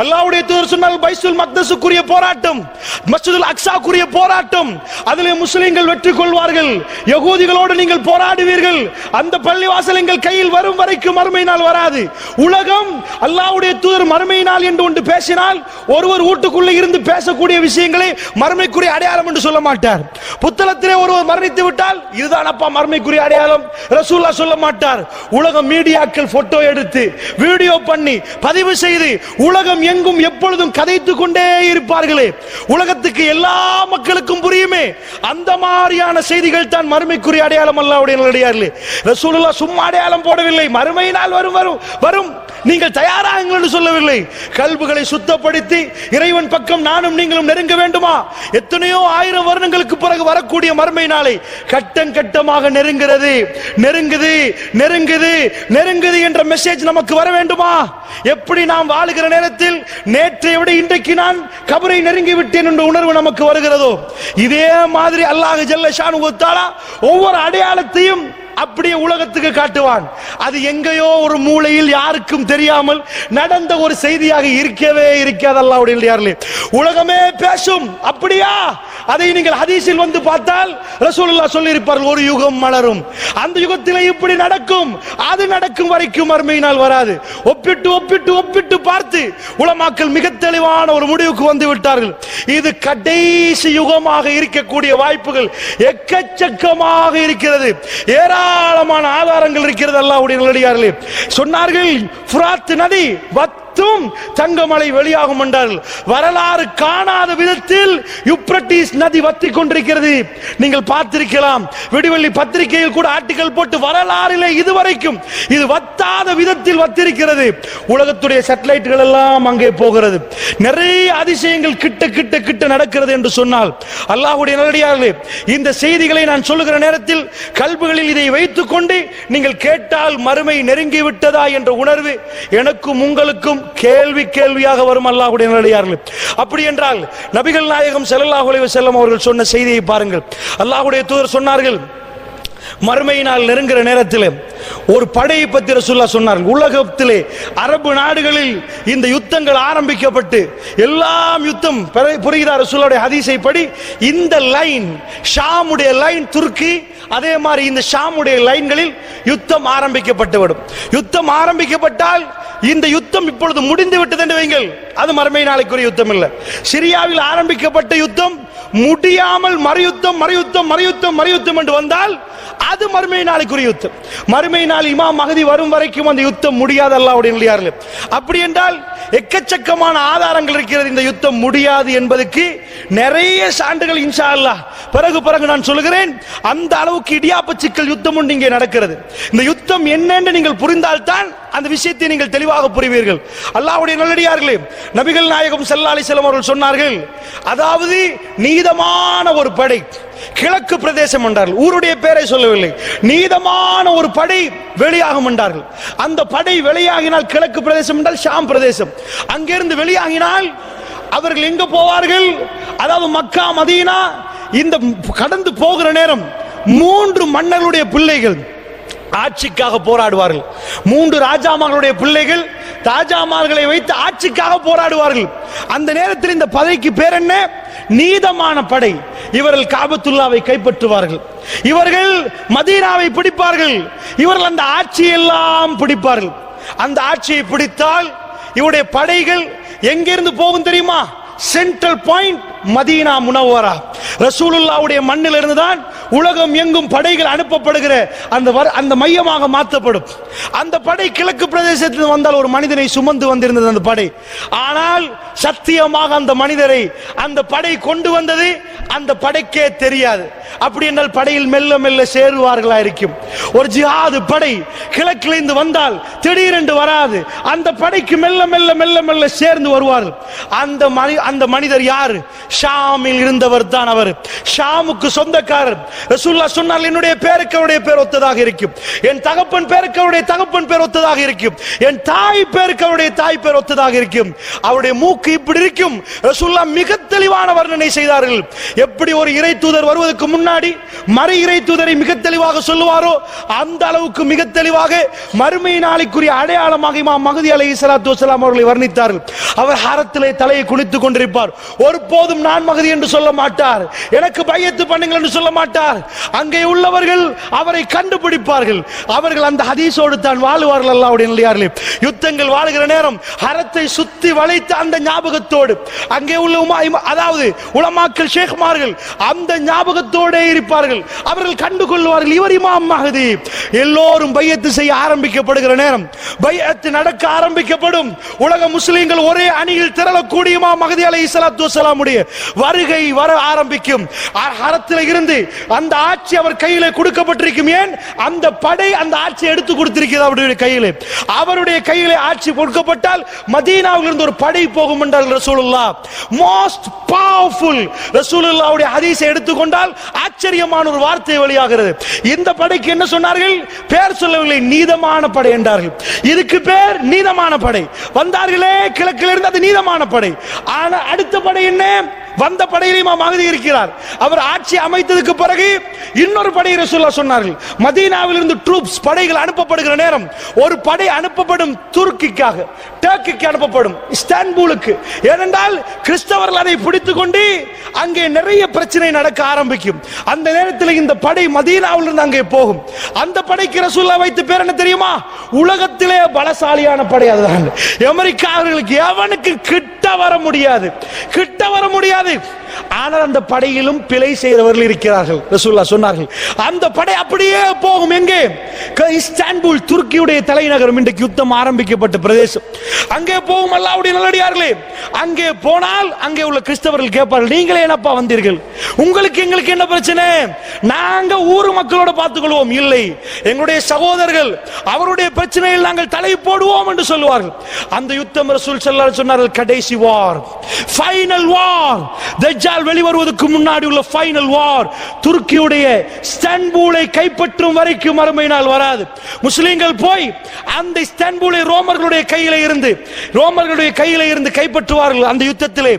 அல்லாஹ்வுடைய தூதர் சொன்னார்கள், பைத்துல் மக்தஸுக்குரிய போராட்டம், மஸ்ஜிதுல் அக்ஸாக்குரிய போராட்டம், அதிலே முஸ்லிம்கள் வெற்றி கொள்வார்கள். யகூதிகளோடு நீங்கள் போராடுவீர்கள். அந்த பள்ளிவாசல் எங்கள் கையில் வரும் வரைக்கும் மறுமை நாள் வராது. உலகம் அல்லாஹ்வுடைய தூதர் மறுமை நாள் என்று ஒன்று பேசினால் ஒருவர் வீட்டுக்குள்ளே இருந்து பேசக்கூடிய விஷயங்களை மறுமைக்குரிய அடையாளம் என்று சொல்ல மாட்டார். புத்தளத்திலே ஒருவர் மரணித்து விட்டால் இதுதான் அப்பா மறுமைக்குரிய அடையாளம் ரசூலுல்லாஹ் சொல்ல மாட்டார். உலகம் மீடியாக்கள் போட்டோ எடுத்து வீடியோ பண்ணி பதிவு செய்து உலகம் எங்கும் எப்பொழுதும் கதைத்துக் கொண்டே இருப்பார்களே, உலகத்துக்கு எல்லா மக்களுக்கும் புரியுமே, அந்த மாதிரியான செய்திகள் தான் மறுமைக்குரிய அடையாளம். அல்லாஹ்வுடைய நல்லடியார்களே, ரசூலுல்லாஹ் சும்மா அடையாளம் போடவில்லை. மறுமை நாள் வரும் வரும் வரும், நீங்கள் தயாராகுங்கள் என்று சொல்லவில்லை. கல்புகளை சுத்தப்படுத்தி இறைவன் பக்கம் நானும் நீங்களும் நெருங்க வேண்டுமா? எத்தனையோ ஆயிரம் வருடங்களுக்கு பிறகு வரக்கூடிய மறுமை நாளை கட்டம் கட்டமாக நெருங்குகிறது, நெருங்குது நெருங்குது நெருங்குது என்ற மெசேஜ் நமக்கு வர வேண்டுமா? எப்படி நாம் வாழுகிற நேரத்தில் நேற்றை விட இன்றைக்கு நான் கபரை நெருங்கி விட்டேன் என்ற உணர்வு நமக்கு வருகிறதோ, இதே மாதிரி அல்லாஹ் ஜல்ல ஷானுஹு வ தஆலா ஒவ்வொரு அடையாளத்தையும் அப்படியே உலகத்துக்கு காட்டுவான். அது எங்கேயோ ஒரு மூலையில் யாருக்கும் தெரியாமல் நடந்த ஒரு செய்தியாக இருக்கவே இருக்காது. அல்லாஹ்வுடைய நல்லடியார்களே, உலகமே பேசும். அப்படியா? அதை நீங்கள் ஹதீஸில் வந்து பார்த்தால் ரசூலுல்லாஹ் சொல்லி இருப்பார்கள், ஒரு யுகம் மலரும், அந்த யுகத்திலே இப்படி நடக்கும், அது நடக்கும் வரைக்கும் மறுமை நாள் வராது. ஒப்பிட்டு ஒப்பிட்டு ஒப்பிட்டு பார்த்து உலமாக்கள் மிக தெளிவான ஒரு முடிவுக்கு வந்து விட்டார்கள். இது கடைசி யுகமாக இருக்கக்கூடிய வாய்ப்புகள் எக்கச்சக்கமாக இருக்கிறது. ஏராளமான ஆதாரங்கள் இருக்கிறது. அல்லாஹ்வுடைய நல்லடியார்களே, சொன்னார்கள் ஃபுராத் நதி தங்கமலை வெளியாகும் என்றார்கள். வரலாறு காணாத விதத்தில் யூப்ரட்டிஸ் நதி வத்தி கொண்டிருக்கிறது. நீங்கள் பார்த்திருக்கலாம், விடிவெள்ளி பத்திரிகையில் கூட ஆர்டிகல் போட்டு வரலாறிலே இதுவரைக்கும் இது வத்தாத விதத்தில் வத்திருக்கிறது. உலகத்துடைய சேட்டலைட்டுகள் எல்லாம் அங்கே போகிறது. நிறைய அதிசயங்கள் கிட்ட கிட்ட கிட்ட நடக்கிறது என்று சொன்னால், அல்லாஹ்வுடைய நல்லடியார்களே, இந்த செய்திகளை நான் சொல்லுகிற நேரத்தில் கல்புகளில் இதை வைத்துக் கொண்டு நீங்கள் கேட்டால் மறுமை நெருங்கி விட்டதா என்ற உணர்வு எனக்கும் உங்களுக்கும் கேள்வி கேள்வியாக வரும். அல்லாஹ்வுடைய நல்லடியார்களே, அப்படி என்றால் நபிகள் நாயகம் ஸல்லல்லாஹு அலைஹி வஸல்லம் அவர்கள் சொன்ன செய்தியை பாருங்கள். அல்லாஹ்வுடைய தூதர் சொன்னார்கள், மறுமை நாள் நெருங்குற நேரத்தில் ஒரு படையை பற்றி ரசூலுல்லாஹ் சொன்னார்கள். உலகத்திலே அரபு நாடுகளில் இந்த யுத்தங்கள் ஆரம்பிக்கப்பட்டு எல்லாம் யுத்தம் புரிகிறார். ரசூலுல்லாஹ்வுடைய ஹதீஸை படி இந்த லைன் ஷாமுடைய லைன் துருக்கி, அதே மாதிரி இந்த ஷாமுடைய லைன்களில் யுத்தம் ஆரம்பிக்கப்பட்டுவிடும். யுத்தம் ஆரம்பிக்கப்பட்டால் இந்த யுத்தம் இப்பொழுது முடிந்து விட்டது என்று வைங்கள், அது மறுமை நாளைக்குரிய யுத்தம் இல்லை. சிரியாவில் ஆரம்பிக்கப்பட்ட யுத்தம் முடியாமல் மறுயுத்தம் மறுயுத்தம் மறுயுத்தம் மறுயுத்தம் என்று வந்தால் அது மறுமை நாளைக்குரிய யுத்தம். மறுமை நாள் இமாம் மஹதி வரும் வரைக்கும் அந்த யுத்தம் முடியாது. அல்லாஹ்வுடைய நல்லடியார்களே, அப்படி என்றால் எக்கச்சக்கமான ஆதாரங்கள் இருக்கிறது இந்த யுத்தம் முடியாது என்பதற்கு. நிறைய சான்றுகள் இன்ஷா அல்லாஹ் பிறகு பிறகு நான் சொல்கிறேன். அந்த அளவுக்கு இடியாப்ப சிக்கல் யுத்தம் ஒன்று இங்கே நடக்கிறது. இந்த யுத்தம் என்னென்று நீங்கள் புரிந்தால்தான் அந்த விஷயத்தை நீங்கள் தெளிவாக புரிவீர்கள். அல்லாஹ்வுடைய நல்லடியார்களே, நபிகள் நாயகம் ஸல்லல்லாஹு அலைஹி வஸல்லம் அவர்கள் சொன்னார்கள், அதாவது நீதமான ஒரு படை கிழக்கு பிரதேசம் என்றார்கள். ஊருடைய பெயரை சொல்லவில்லை. நீதமான ஒரு படை வெளியாகும் என்றார்கள். அந்த படை வெளியாகினால் கிழக்கு பிரதேசம் என்றால் ஷாம் பிரதேசம். அங்கிருந்து வெளியாகினால் அவர்கள் எங்க போவார்கள்? அதாவது மக்கா மதீனா இந்த கடந்து போகிற நேரம் 3 மன்னர்களுடைய பிள்ளைகள் ஆட்சிக்காக போராடுவார்கள். 3 ராஜாமார்களுடைய பிள்ளைகள் ராஜாமார்களை வைத்து ஆட்சிக்காக போராடுவார்கள். அந்த நேரத்தில் இந்த படைக்கு பேர் என்ன? நீதமான படை. இவர்கள் காபத்துல்லாவை கைப்பற்றுவார்கள், இவர்கள் மதீனாவை பிடிப்பார்கள், இவர்கள் அந்த ஆட்சியெல்லாம் பிடிப்பார்கள். அந்த ஆட்சியை பிடித்தால் இவருடைய படைகள் எங்கிருந்து போகும் தெரியுமா? Central point Medina Munawwara. ரசூலுல்லாஹ்வுடைய மண்ணில் இருந்துதான் உலகம் எங்கும் படைகள் அனுப்பப்படுகிற அந்த மையமாக மாற்றப்படும். அந்த படை கிழக்கு பிரதேசத்தில் வந்தால் ஒரு மனிதனை சுமந்து வந்திருந்தது அந்த படை. ஆனால் சத்தியமாக அந்த மனிதரை அந்த படை கொண்டு வந்தது அந்த படைக்கே தெரியாது. அப்படி என்றால் படையில் மெல்ல மெல்ல சேருவார்களா இருக்கும். ஒரு ஜிஹாது படை கிழக்கிலிருந்து வந்தால் திடீரென்று வராது. அந்த படைக்கு மெல்ல மெல்ல மெல்ல மெல்ல சேர்ந்து வருவார்கள். அந்த மனிதர் யார்? ஷாமில் இருந்தவர் தான் அவர். ஷாமுக்கு சொந்தக்காரர். ரசூலுல்லாஹ் சொன்னார்கள், என்னுடைய பேருக்கு அவருடைய பேர் ஒத்ததாக இருக்கும், என் தகப்பன் பேருக்கு அவருடைய தகப்பன் பேர் ஒத்ததாக இருக்கும், என் தாய் பேருக்கு அவருடைய தாய் பேர் ஒத்ததாக இருக்கும், அவருடைய மூக்கு இப்படி இருக்கும். ரசூலுல்லாஹ் மிக தெளிவான வர்ணனை செய்தார்கள். எப்படி ஒரு இறை தூதர் வருவதற்கு முன்னாடி மறை இறை தூதரை மிக தெளிவாக சொல்லுவாரோ அந்த அளவுக்கு மிக தெளிவாக மறுமை நாளைக்குரிய அடையாளமாக இமாம் மஹ்தி அலைஹிஸ்ஸலாத்து வஸலாம் அவர்களை வர்ணித்தார்கள். அவர் ஹரத்திலே தலையை குனித்துக் கொண்டிருப்பார். ஒருபோதும் நான் மஹ்தி என்று சொல்ல மாட்டார், எனக்கு பையத்து பண்ணுங்கள் என்று சொல்ல மாட்டார். அங்கே உள்ளவர்கள் அவரை கண்டுபிடிப்பார்கள். அவர்கள் அந்த ஹதீஸோடு தான் வாழுவார்கள். அல்லாஹ்வுடைய நல்லடியார்களே, யுத்தங்கள் வாழுகிற நேரம் ஹரத்தை சுத்தி வளைத்த அந்த ஞாபகத்தோடு அங்கே உள்ள அதாவது உலமாக்கள் ஷேக்மார்கள் அந்த ஞாபகத்தோடு இருப்பார்கள். அவர்கள் கண்டுகொள்வார்கள், இவர் இமாம் மஹ்தி. எல்லோரும் பையத்து செய்ய ஆரம்பிக்கப்படுகிற நேரம், பையத்து நடக்க ஆரம்பிக்கப்படும். உலக முஸ்லிம்கள் ஒரே அணியில் திரளக்கூடிய இமாம் மஹ்தி அலைஹிஸ்ஸலாத்து வஸலாமுடைய வருகை வர ஆரம்பிக்கும். ஹரத்தில் இருந்து அந்த ஆட்சி அவர் கையிலே கொடுக்கப்பட்டிருக்கும். ஏன்? அந்த படை அந்த ஆட்சியை எடுத்து கொடுத்திருக்கிறது அவருடைய கையிலே. அவருடைய கையிலே ஆட்சி கொடுக்கப்பட்டால் மதீனாவில் இருந்து ஒரு படை போகும் என்றார்கள் ரசூலுல்லாஹ். மோஸ்ட் பவர்ஃபுல் ரசூலுல்லாஹ்வுடைய ஹதீஸை எடுத்துக்கொண்டால் ஆச்சரியமான ஒரு வார்த்தை வெளியாகிறது. இந்த படைக்கு என்ன சொன்னார்கள்? பேர் சொல்லவில்லை, நீதமான படை என்றார்கள். இதுக்கு பேர் நீதமான படை. வந்தார்களே கிழக்கிலிருந்து, அது நீதமான படை. ஆனா அடுத்த படை என்ன? வந்த படையிலே இமாம் மஹ்தி இருக்கிறார். அவர் ஆட்சி அமைத்ததுக்கு பிறகு இன்னொரு படையை ரசூலுல்லாஹ் சொன்னார்கள். மதீனாவில் இருந்து ட்ரூப்ஸ் படைகள் அனுப்பப்படுகிற நேரம் ஒரு படை அனுப்பப்படும் துருக்கிக்காக, டர்க்கிக்கு அனுப்பப்படும், இஸ்தான்புலுக்கு. ஏனென்றால் கிறிஸ்தவர்கள் அதை பிடித்துக் கொண்டு அங்கே நிறைய பிரச்சனை நடக்க ஆரம்பிக்கும். அந்த நேரத்தில் இந்த படை மதீனாவில் இருந்து அங்கே போகும். அந்த படைக்கு ரசூலுல்லாஹ் வைத்த பேர் என்ன தெரியுமா? உலகத்திலே பலசாலியான படை அதுதான். அமெரிக்காவர்களுக்கு எவனுக்கு கிட்ட வர முடியாது, கிட்ட வர முடியாது. ஆனால் அந்த படையிலும் பிழை செய்தவர்கள் இருக்கிறார்கள். ரசூலுல்லாஹ் சொன்னார்கள், அந்த படை அப்படியே போகும். எங்கே? இஸ்தான்புல், துருக்கியுடைய தலைநகரம், இன்றைக்கு யுத்தம் ஆரம்பிக்கப்பட்ட பிரதேசம். அங்கே போகும். அல்லாஹ்வுடைய நல்லடியார்களே, அங்கே போனால் அங்கே உள்ள கிறிஸ்தவர்கள் கேட்பார்கள், நீங்களே என்னப்பா வந்தீர்கள்? உங்களுக்கு எங்களுக்கு என்ன பிரச்சனை? நாங்க ஊர் மக்களோட பார்த்துக் கொள்வோம். இல்லை, எங்களுடைய சகோதரர்கள் அவருடைய பிரச்சனையில் நாங்கள் தலை போடுவோம் என்று சொல்லுவார்கள். அந்த யுத்தம் ரசூல் ஸல்லல்லாஹு அலைஹி சொன்னார்கள், கடைசி வார், ஃபைனல் வார். தஜ்ஜால் வெளிவருவதற்கு முன்னாடி உள்ள ஃபைனல் வார். துருக்கியுடைய இஸ்தான்புலை கைப்பற்றும் வரைக்கும் மறுமை நாள் வராது. முஸ்லிம்கள் போய் அந்த இஸ்தான்புலை ரோமர்களுடைய கையிலே இருந்து கைப்பற்றுவார்கள். அந்த யுத்தத்திலே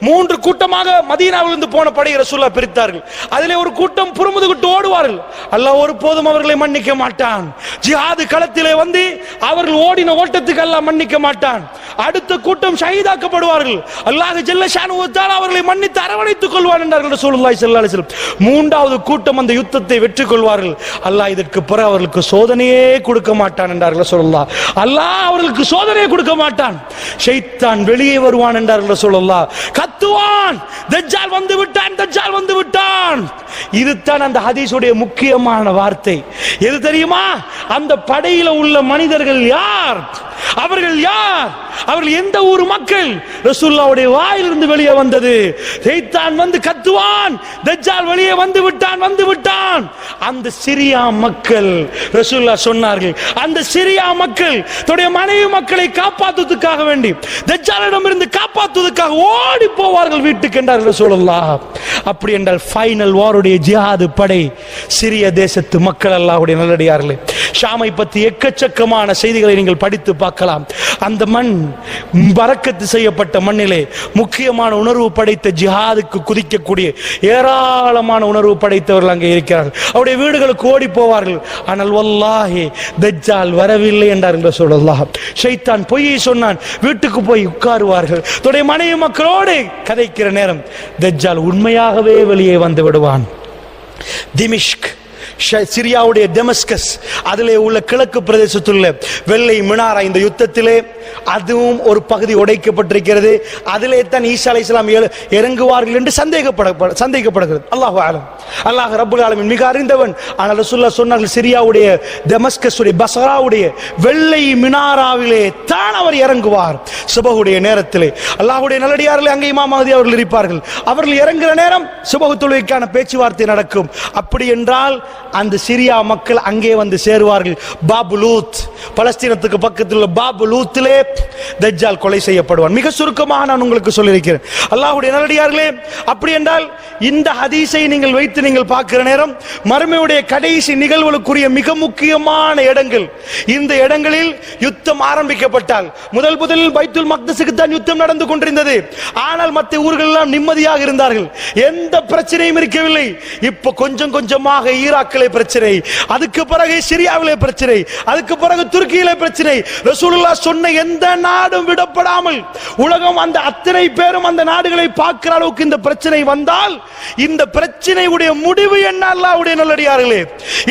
3 கூட்டமாக மதீனாவில் இருந்து போன படை ரசூலுல்லாஹ் பிரித்தார்கள். அதிலே ஒரு கூட்டம் புறமுதுகிட்டு ஓடுவார்கள். அல்லாஹ் ஒருபோதும் அவர்களை மன்னிக்க மாட்டான். ஜிஹாது களத்திலே வந்து அவர்கள் ஓடின ஓட்டத்துக்கு அல்லாஹ் மன்னிக்க மாட்டான். அடுத்த கூட்டம் ஷஹீதாக்கப்படுவார்கள். அல்லாஹ் ஜல்ல ஷானுஹு வ தஆலா அவர்களை மன்னித்து அரவணைத்துக் கொள்வான் என்றார்கள் ரசூலுல்லாஹி ஸல்லல்லாஹு அலைஹி வஸல்லம். 3வது கூட்டம் அந்த யுத்தத்தை வெற்றி கொள்வார்கள். அல்லாஹ் இதற்கு பிறகு அவர்களுக்கு சோதனையே கொடுக்க மாட்டான் என்றார்கள் ரசூலுல்லாஹ். அல்லாஹ் அவர்களுக்கு சோதனையே கொடுக்க மாட்டான். ஷைத்தான் வெளியே வருவான் என்றார்கள் ரசூலுல்லாஹ். கத்துவான், தஜ்ஜால் வந்து விட்டான், தஜ்ஜால் வந்து விட்டான். இதுதான் அந்த ஹதீஸுடைய முக்கியமான வார்த்தை. எது தெரியுமா? அந்த படையில உள்ள மனிதர்கள் யார்? அவர்கள் யார்? அவர்கள் எந்த ஊர் மக்கள்? ரசூலுல்லாஹ்வுடைய வாயிலிருந்து வெளியே வந்தது. ஷைத்தான் வந்து கத்துவான், தஜ்ஜால் வெளியே வந்து விட்டான், வந்து விட்டான். அந்த சிரியா மக்கள், ரசூலுல்லாஹ் சொன்னார்கள், அந்த சிரியா மக்கள் தன்னுடைய மனைவி மக்களை காப்பாற்றுவதற்காக வேண்டி, தஜ்ஜாலிடமிருந்து காப்பாற்றுவதற்காக ஓடி போவார்கள் வீட்டுக்கு என்றார்கள் ரசூலுல்லாஹ். அப்படி என்றால் ஃபைனல் வாருடைய ஜிஹாது படை சிரிய தேசத்து மக்கள். அல்லாஹ்வுடைய நல்லடியார்களே, ஷாமை பற்றி எக்கச்சக்கமான செய்திகளை நீங்கள் படித்து பார்க்கலாம். அந்த மண் பரக்கத்து செய்யப்பட்ட மண்ணிலே முக்கியமான உணர்வு படைத்த ஜிஹாதுக்கு குதிக்கக்கூடிய ஏராளமான உணர்வு படைத்தவர்கள் அங்கே இருக்கிறார்கள். அவருடைய வீடுகளுக்கு ஓடி போவார்கள். ஆனால் வல்லாஹி தஜ்ஜால் வரவில்லை என்றார்கள் ரசூலுல்லாஹ். ஷைத்தான் பொய்யை சொன்னான். வீட்டுக்கு போய் உட்காருவார்கள். தன்னுடைய மனைவி மக்களோடு கதைக்கிற நேரம் தஜ்ஜால் உண்மையாகவே வெளியே வந்து விடுவான். திமிஷ்க், சிரியாவுடைய டெமஸ்கஸ், அதிலே உள்ள கிழக்கு பிரதேசத்துள்ள வெள்ளை மினாரா, இந்த யுத்தத்திலே அதுவும் ஒரு பகுதி உடைக்கப்பட்டிருக்கிறது. அதிலே தான் ஈசா அலைஹிஸ்ஸலாம் இறங்குவார்கள் என்று சந்தேகப்படுகிறது. அல்லாஹு ஆலம், அல்லாஹ் ரப்புல் ஆலமீன் மிக அறிந்தவன். ஆனால் ரசூலுல்லாஹ் சொன்னார்கள், சிரியாவுடைய டெமஸ்கஸுடைய பஸ்ராவுடைய வெள்ளை மினாராவிலே தான் அவர் இறங்குவார் சுபஹுடைய நேரத்திலே. அல்லாஹ்வுடைய நல்லடியார்களே, அங்கே இமாம் மஹ்தி அவர்கள் இருப்பார்கள். அவர்கள் இறங்குகிற நேரம் சுபஹு தொழுகைக்கான பேச்சுவார்த்தை நடக்கும். அப்படி என்றால் அந்த சிரியா மக்கள் அங்கே வந்து சேருவார்கள். பாபுலூத், பலஸ்தீனத்துக்கு பக்கத்தில் உள்ள பாபுலூத்திலே தஜ்ஜால் கொலை செய்யப்படுவான். மிக சுருக்கமாக நான் உங்களுக்கு சொல்லியிருக்கிறேன். அல்லாஹ்வுடைய நல்லடியார்களே, அப்படி என்றால் இந்த ஹதீஸை நீங்கள் வைத்து நீங்கள் பார்க்கிற நேரம் மறுமையுடைய கடைசி நிகழ்வுகளுக்குரிய மிக முக்கியமான இடங்கள், இந்த இடங்களில் யுத்தம் ஆரம்பிக்கப்பட்டால் முதலில் பைத்துல் மக்தஸுக்கு தான் யுத்தம் நடந்து கொண்டிருந்தது. ஆனால் மற்ற ஊர்கள் எல்லாம் நிம்மதியாக இருந்தார்கள், எந்த பிரச்சனையும் இருக்கவில்லை. இப்ப கொஞ்சம் கொஞ்சமாக ஈராக்கிலே பிரச்சனை, அதுக்கு பிறகு சிரியாவிலே பிரச்சனை, அதுக்கு பிறகு துருக்கியிலே பிரச்சனை. ரசூலுல்லாஹ் சொன்ன எந்த நாடும் விடப்படாமல் உலகம் அந்த அத்தனை பேரும் அந்த நாடுகளை பார்க்கிற அளவுக்கு இந்த பிரச்சனை வந்தால் இந்த பிரச்சனையுடைய முடிவு என்ன? அல்லாஹ்வுடைய நல்லடியார்களே,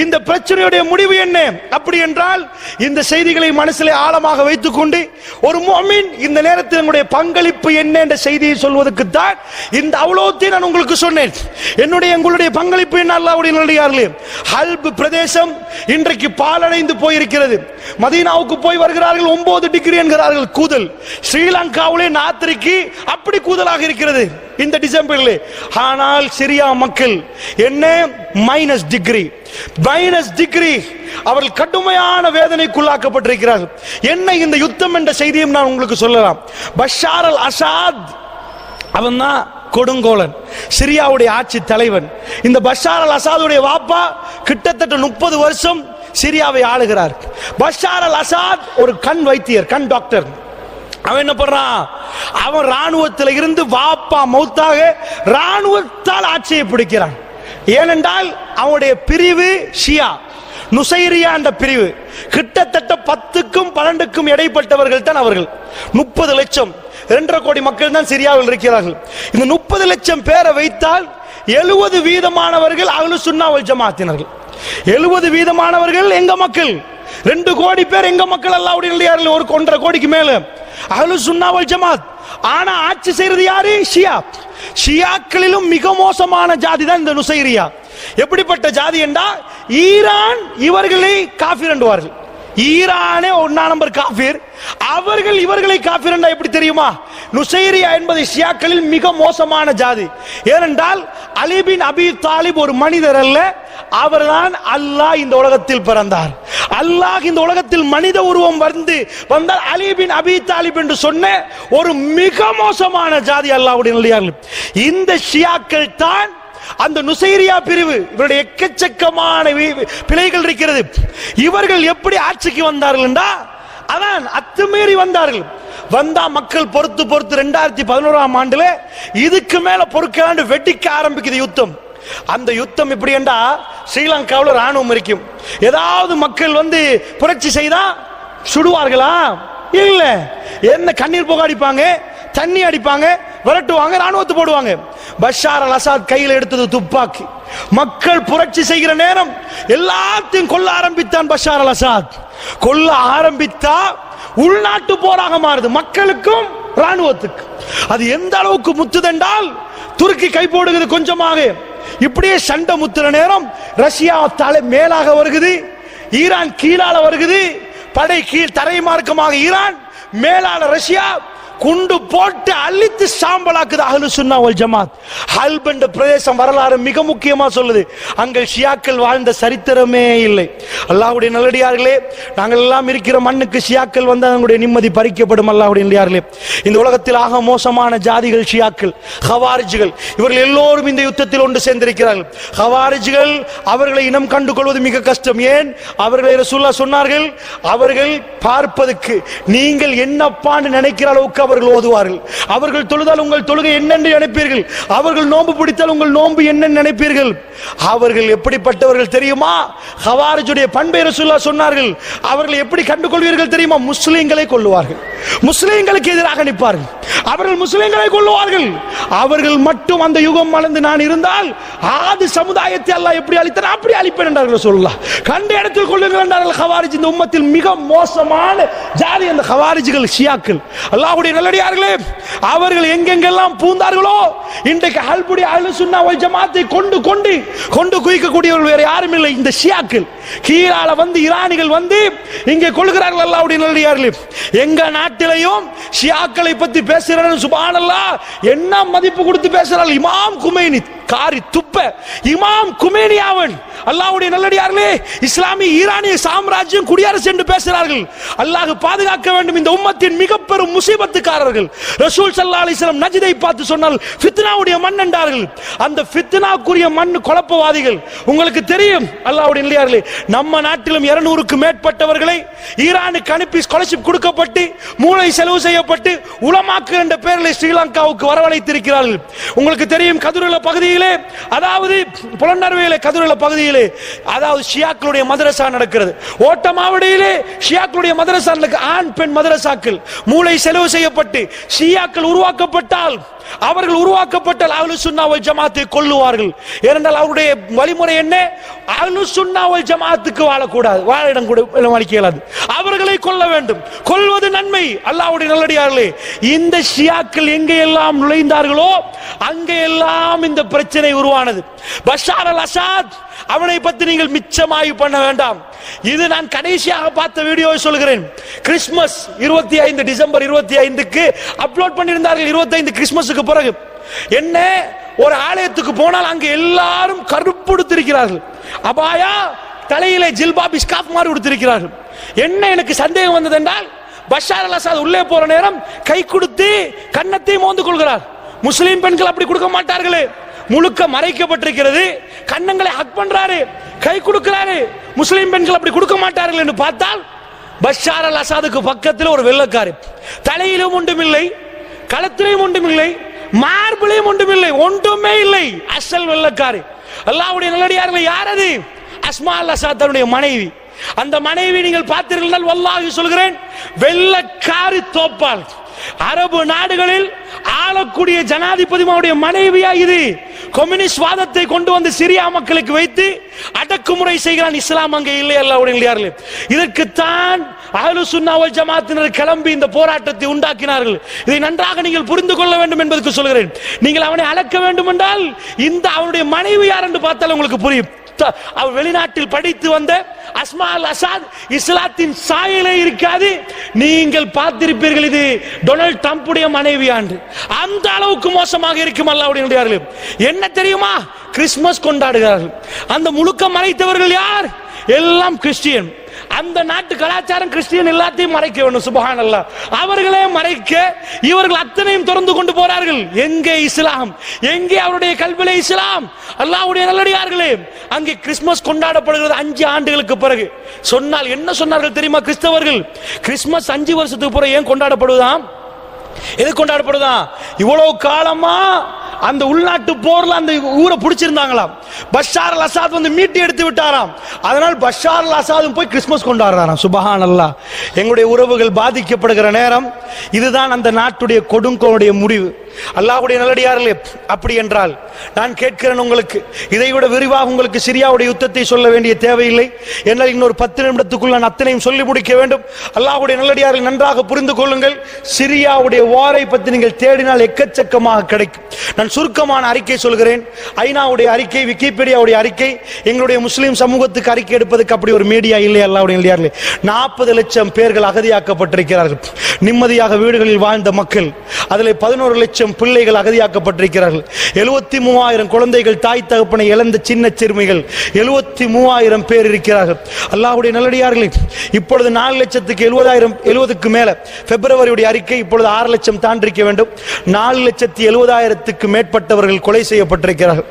இந்த பிரச்சனையுடைய முடிவு என்ன? அப்படி என்றால் இந்த செய்திகளை மனசிலே ஆழமாக வைத்துக் கொண்டு ஒரு முஃமின் இந்த நேரத்தில் நம்முடைய பங்களிப்பு என்ன என்ற செய்தியை சொல்வதற்கு தான் இந்த அவ்வளோத்தை நான் உங்களுக்கு சொன்னேன். உங்களுடைய பங்களிப்பு என்ன? அல்லாஹ்வுடைய நல்லடியார்களே, ஹல்ப் பிரதேசம் இன்றைக்கு பாலடைந்து போயிருக்கிறது. மதீனாவுக்கு போய் வருகிறார்கள், 9 டிகிரி என்கிறார்கள் கூதல். ஸ்ரீலங்காவிலே நாத்திரிக்கு அப்படி கூதலாக இருக்கிறது இந்த டிசம்பரில். ஆனால் சிரியா மக்கள் என்ன மைனஸ் டிகிரி அவர்கள் கடுமையான வேதனைக்குள்ளாக்கப்பட்டிருக்கிறார்கள். என்ன இந்த யுத்தம் என்ற செய்தியும் நான் உங்களுக்கு சொல்லலாம். பஷார் அல் அசாத் அவன் தான் கொடுங்கோலன், சிரியாவுடைய ஆட்சி தலைவன். இந்த பஷார் அல் அசாதுடைய வாப்பா கிட்டத்தட்ட 30 வருஷம் சிரியாவை ஆளுகிறார். பஷார் அல் அசாத் ஒரு கண் வைத்தியர், கண் டாக்டர். அவன் என்ன பண்றான்? அவன் ராணுவத்தில் இருந்து வாப்பா மௌத்தாக ராணுவத்தால் ஆட்சியை பிடிக்கிறான். ஏனென்றால் அவனுடைய பிரிவு ஷியா, நுசைரியா என்ற பிரிவு. கிட்டத்தட்ட 10க்கும் 12க்கும் இடைப்பட்டவர்கள் தான் அவர்கள். 30 லட்சம் 2.5 கோடி மக்கள் தான் சிரியாவில் இருக்கிறார்கள். இந்த 30 லட்சம் பேரை வைத்தால் 70% அஹ்லு சுன்னா வல் ஜமாஅத்தினர்கள். 70% எங்க மக்கள். 2 கோடி பேர் எங்க மக்கள். அல்லாஹ்வுடைய நல்லடியார்கள் ஒரு 1.5 கோடிக்கு மேல அஹ்லு சுன்னா வல் ஜமாத். ஆனா ஆட்சி செய்யறது யாரு? ஷியா. ஷியாக்களிலும் மிக மோசமான ஜாதி தான் இந்த நுசைரியா. எப்படிப்பட்ட ஜாதி என்றா ஈரான் இவர்களை காஃபிர் என்றுவார்கள். ஈரானே 1 நம்பர் காஃபிர், அவர்கள் இவர்களை காஃபிர் என்றா எப்படி தெரியுமா? நுசைரியா என்பது ஷியாக்களில் மிக மோசமான ஜாதி. ஏனென்றால் அலி பின் அபி தாலிப் ஒரு மனிதர் அல்ல, அவர்தான் அல்லாஹ் இந்த உலகத்தில் பிறந்தார். அல்லாஹ் இந்த உலகத்தில் மனித உருவம் வந்தால் அலி பின் அபி தாலிப் என்று சொன்ன ஒரு மிக மோசமான ஜாதி அல்லாஹ்வுடைய நல்லடியார்கள். இந்த ஷியாக்கள் தான் அந்த நுசைரியா பிரிவு. இவருடைய எக்கச்சக்கமான பிழைகள் இருக்கிறது. இவர்கள் எப்படி ஆட்சிக்கு வந்தார்கள் என்றா அதான் அத்துமீறி வந்தார்கள். வந்தா மக்கள் பொறுத்து 2011ஆம் ஆண்டுல இதுக்கு மேல பொறுக்கலாண்டு வெடிக்க ஆரம்பிக்குது யுத்தம். அந்த யுத்தம் இப்படி என்றா ஸ்ரீலங்காவில் ராணுவம் இருக்கும். ஏதாவது மக்கள் வந்து புரட்சி செய்தா சுடுவார்களா? இல்ல. என்ன கண்ணீர் புகை அடிப்பாங்க, தண்ணி அடிப்பாங்க, விரட்டுவாங்க, ராணுவத்தை போடுவாங்க. பஷார் அல் அசாத் கையில் எடுத்தது துப்பாக்கி. மக்கள் புரட்சி செய்கிற நேரம் எல்லாத்தையும் கொல்ல ஆரம்பித்தான் பஷார் அல் அசாத். கொல்ல ஆரம்பித்தா உள்நாட்டு போராக மாறுது, மக்களுக்கும் ராணுவத்துக்கு. அது எந்த அளவுக்கு முத்துதென்றால் துருக்கி கை போடுகிறது கொஞ்சமாக. இப்படியே சண்டை முத்துற நேரம் ரஷ்யா தலை மேலாக வருகிறது, ஈரான் கீழால வருகிறது. படை கீழ் தரை மார்க்கமாக ஈரான், மேலான ரஷ்யா குண்டு போட்டு அழித்து சாம்பலாக்குது அஹ்லு சுன்னா வல் ஜமாத். ஹல்ப் என்ற பிரதேசம் வரலாறு மிக முக்கியமா சொல்லுது. அங்கே ஷியாக்கள் வாழ்ந்த சரித்திரமே இல்லை. அல்லாஹ்வுடைய நல்லடியார்களே, நாங்கள் எல்லாம் இருக்கிற மண்ணுக்கு ஷியாக்கள் வந்து அவங்களுடைய நிம்மதி பறிக்கப்படும். அல்லாஹ்வுடைய நல்லடியார்களே, இந்த உலகத்தில் ஆக மோசமான ஜாதிகள் ஷியாக்கள், ஹவாரிஜ்கள். இவர்கள் எல்லோரும் இந்த யுத்தத்தில் ஒன்று சேர்ந்திருக்கிறார்கள். ஹவாரிஜ்கள் அவர்களை இனம் கண்டு கொள்வது மிக கஷ்டம். ஏன்? அவர்களை ரசூலுல்லாஹ் சொன்னார்கள், அவர்கள் பார்ப்பதற்கு நீங்கள் என்னப்பான்னு நினைக்கிற அளவுக்கு அவர்கள் ஓதுவார்கள். அவர்கள் தொழுதால் உங்கள் தொழுகை என்னென்று நினைப்பீர்கள், அவர்கள் நோன்பு பிடித்தால் உங்கள் நோன்பு என்ன நினைப்பீர்கள். அவர்கள் எப்படிப்பட்டவர்கள் தெரியுமா? ஹவாரிஜுடைய பண்பை ரசூலுல்லாஹ் சொன்னார்கள். அவர்கள் எப்படி கண்டுகொள்வீர்கள் தெரியுமா? முஸ்லிம்களை கொல்லுவார்கள், முஸ்லிம்களுக்கு எதிராக நிற்பார்கள், அவர்கள் முஸ்லிம்களை கொல்லுவார்கள். அவர்கள் மட்டும் அந்த யுகம் வளர்ந்து நான் இருந்தால் ஆதி சமுதாயத்தை அல்லாஹ் எப்படி அழித்தான் அப்படி அழிப்பேன் என்றார்கள் ரசூலுல்லாஹ். கண்ட இடத்தில் கொள்ளுங்கள் என்றார்கள் ஹவாரிஜ். இந்த உம்மத்தில் மிக மோசமான ஜாதி அந்த ஹவாரிஜ்கள், ஷியாக்கள். அல்லாஹ்வுடைய நல்லடியார்களே, அவர்கள் எங்கெங்கெல்லாம் பூந்தார்களோ இன்றைக்கு ஹல்புடைய அஹ்லு சுன்னா வல் ஜமாத்தை கொண்டு குயிக்கக்கூடியவர்கள் வேற யாரும் இல்லை, இந்த ஷியாக்கள். கீழால வந்து ஈரானிகள் வந்து இங்கே கொள்கிறார்கள். அல்லாஹ்வுடைய நல்லடியார்களே, எங்க நாட்டிலையும் ஷியாக்களை பத்தி பேசுகிறார்கள். சுப்ஹானல்லாஹ், என்ன மதிப்பு கொடுத்து பேசுகிறார்கள். இமாம் குமைனி காரி துப்ப இமாம் குமேனி அவன். அல்லாஹ்வுடைய நல்லடியார்களே, இஸ்லாமிய ஈரானிய சாம்ராஜ்யம் குடியரசு என்று பேசுகிறார்கள். அல்லாஹ் பாதுகாக்க வேண்டும். இந்த உம்மத்தின் மிக பெரும் முசீபத்துக்காரர்கள். ரசூல் ஸல்லல்லாஹு அலைஹி வஸல்லம் நஜ்தை பார்த்து சொன்னால் ஃபித்னாவுடைய மண் என்றார்கள். அந்த ஃபித்னாக்குரிய மண் குழப்பவாதிகள். உங்களுக்கு தெரியும் அல்லாஹ்வுடைய நல்லடியார்களே, நம்ம நாட்டிலும் 200க்கு மேற்பட்டவர்களை ஈரானுக்கு அனுப்பி ஸ்காலர்ஷிப் கொடுக்கப்பட்டு மூளை செலவு செய்யப்பட்டு உலமாக்கள் என்ற பெயரில் ஸ்ரீலங்காவுக்கு வரவழைத்திருக்கிறார்கள். உங்களுக்கு தெரியும் கதுரல பகுதியிலே, அதாவது புலனர்வையிலே கதுரல பகுதியிலே, அதாவது ஷியாக்களுடைய மதரசா நடக்கிறது. ஓட்டமாவடியிலே ஷியாக்களுடைய மதரசா நடக்க, ஆண் பெண் மதரசாக்கள் மூளை செலவு செய்யப்பட்டு ஷியாக்கள் உருவாக்கப்பட்டால், அவர்கள் உருவாக்கப்பட்டால் அஹ்லுஸ் சுன்னா வல் ஜமாத்தை கொல்லுவார்கள். ஏனென்றால் அவருடைய வழிமுறை என்ன? அஹ்லுஸ் சுன்னா வல் ஜமாத்துக்கு வாழக்கூடாது, வாழ இடம் கூட அளிக்க இயலாது, அவர்களை கொல்ல வேண்டும். கொல்வது நன்மை. அல்லாஹ்வுடைய நல்லடியார்களே, இந்த ஷியாக்கள் எங்கே எல்லாம் நுழைந்தார்களோ அங்கே எல்லாம் இந்த பிரச்சனை உருவானது. பஷார் அல் அசாத், அவனை பற்றி நீங்கள் மிச்சமாய் பண்ண வேண்டாம். இது நான் கடைசியாக பார்த்த வீடியோவை சொல்கிறேன். கிறிஸ்துமஸ் 25 டிசம்பர் 25க்கு அப்லோட் பண்ணியிருந்தார்கள். 25 கிறிஸ்துமஸுக்கு பிறகு என்ன, ஒரு ஆலயத்துக்கு போனால் அங்கே எல்லாரும் கருப்பு உடுத்திருக்கிறார்கள், அபாயா தலையிலே ஜில்பாப் ஸ்கார்ஃப் மாதிரி உடுத்திருக்கிறார்கள். என்ன எனக்கு சந்தேகம் வந்தது என்றால், பஷார் அல் அசாத் உள்ளே போற நேரம் கை கொடுத்து கன்னத்தை மோந்து கொள்கிறார். முஸ்லிம் பெண்கள் அப்படி கொடுக்க மாட்டார்களே, முழுக்க மறைக்கப்பட்டிருக்கிறது, கன்னங்களை ஹக் பண்றாரு, கை கொடுக்கிறாரு. முஸ்லிம் பெண்கள் அப்படி கொடுக்க மாட்டார்கள் என்று பார்த்தால், பஷார் அல் அசாதுக்கு பக்கத்தில் ஒரு வெள்ளக்காரி, தலையிலும் ஒன்றுமில்லை, களத்திலும் ஒன்றுமில்லை, மார்பிளையும் ஒன்றுமில்லை, ஒன்றுமே இல்லை, அசல் வெள்ளக்காரி. அல்லாஹ்வுடைய நல்லடியார்களே, யார் அது? அஸ்மா அல் அசாத் தன்னுடைய மனைவி. அந்த மனைவி நீங்கள் பார்த்தீர்கள், வல்லாஹி சொல்கிறேன், வெள்ளக்காரி தோப்பால். அரபு நாடுகளில் ஆளக்கூடிய ஜனாதிபதியுடைய மனைவியா இது? கம்யூனிஸ்ட் வாதத்தை கொண்டு வந்து சிரியா மக்களுக்கு வைத்து அடக்குமுறை செய்கிறான் இஸ்லாம். அங்கே இல்லை. அல்லாஹ்வுடைய நல்லடியார்களே, இதற்குத்தான் அஹ்லுஸ் சுன்னா வல் ஜமாத்தினர் கிளம்பி இந்த போராட்டத்தை உண்டாக்கினார்கள். இதை நன்றாக நீங்கள் புரிந்து கொள்ள வேண்டும் என்பதற்கு சொல்கிறேன். நீங்கள் அவனை அடக்க வேண்டும் என்றால் இந்த அவனுடைய மனைவி யார் என்று பார்த்தால் உங்களுக்கு புரியும். அவர் வெளிநாட்டில் படித்து வந்த அஸ்மா அல் அசாத், இஸ்லாத்தின் சாயலே இருக்காது. நீங்கள் பார்த்திருப்பீர்கள், இது டொனால்ட் ட்ரம்புடைய மனைவியாண்டு. அந்த அளவுக்கு மோசமாக இருக்கும். அல்லாஹ்வுடைய நல்லடியார்களே, என்ன தெரியுமா? கிறிஸ்துமஸ் கொண்டாடுகிறார்கள். அந்த முழுக்க மறைத்தவர்கள் யார்? எல்லாம் கிறிஸ்டியன். அந்த நாட்டு கலாச்சாரம் கிறிஸ்டியன், எல்லாத்தையும் மறைக்க வேண்டும். சுப்ஹானல்லாஹ். அவர்களே மறைக்க இவர்கள் அத்தனையும் திறந்து கொண்டு போறார்கள். எங்கே இஸ்லாம்? எங்கே அவருடைய கல்வியிலே இஸ்லாம்? அல்லாஹ்வுடைய நல்லடியார்களே, அங்கே கிறிஸ்துமஸ் கொண்டாடப்படுகிறது 5 ஆண்டுகளுக்கு பிறகு. சொன்னால் என்ன சொன்னார்கள் தெரியுமா கிறிஸ்தவர்கள்? கிறிஸ்துமஸ் 5 வருஷத்துக்கு பிறகு ஏன் கொண்டாடப்படுதாம்? எது கொண்டாடப்படுதா? இவ்வளவு காலமா அந்த உள்நாட்டு போர்ல அந்த ஊரை பிடிச்சிருந்தாங்களாம். பஷார் அல் அசாத் வந்து மீட்டி எடுத்து விட்டாராம். அதனால் பஷார் அல் அசாதும் போய் கிறிஸ்துமஸ் கொண்டாடுறாராம். சுப்ஹானல்லாஹ். எங்களுடைய உறவுகள் பாதிக்கப்படுகிற நேரம் இதுதான் அந்த நாட்டுடைய கொடுங்கோளுடைய முடிவு. அல்லாஹ்வுடைய நல்லடியார்களே, அப்படி என்றால் நான் கேட்கிறேன் உங்களுக்கு, இதை விட விரிவாக உங்களுக்கு சிரியாவுடைய யுத்தத்தை சொல்ல வேண்டிய தேவையில்லை. என்னால் இன்னொரு 10 நிமிடத்துக்குள் நான் அத்தனையும் சொல்லி முடிக்க வேண்டும். அல்லாஹ்வுடைய நல்லடியார்கள் நன்றாக புரிந்து கொள்ளுங்கள். சிரியாவுடைய வாரை பற்றி நீங்கள் தேடினால் எக்கச்சக்கமாக கிடைக்கும். நான் சுருக்கமான அறிக்கை சொல்கிறேன். ஐநாவுடைய அறிக்கை, விக்கிபீடியாவுடைய அறிக்கை, எங்களுடைய முஸ்லிம் சமூகத்துக்கு அறிக்கை எடுப்பதற்கு அப்படி ஒரு மீடியா இல்லை. அல்லாஹ்வுடைய நல்லடியார்களே, 40 லட்சம் பேர்கள் அகதியாக்கப்பட்டிருக்கிறார்கள். நிம்மதியாக வீடுகளில் வாழ்ந்த மக்கள், அதில் 11 லட்சம் பிள்ளைகள் அகதியாக்கப்பட்டிருக்கிறார்கள். 73,000 குழந்தைகள் தாய் தகப்பனை இழந்த சின்ன சிறுமிகள் 73,000 பேர் இருக்கிறார்கள். அல்லாஹ்வுடைய நல்லடியார்களே, இப்பொழுது 4,70,000க்கு மேல பிப்ரவரியுடைய அறிக்கை, இப்பொழுது 6 லட்சம் தாண்டிருக்க வேண்டும். 4,70,000க்கு மேற்பட்டவர்கள் கொலை செய்யப்பட்டிருக்கிறார்கள்.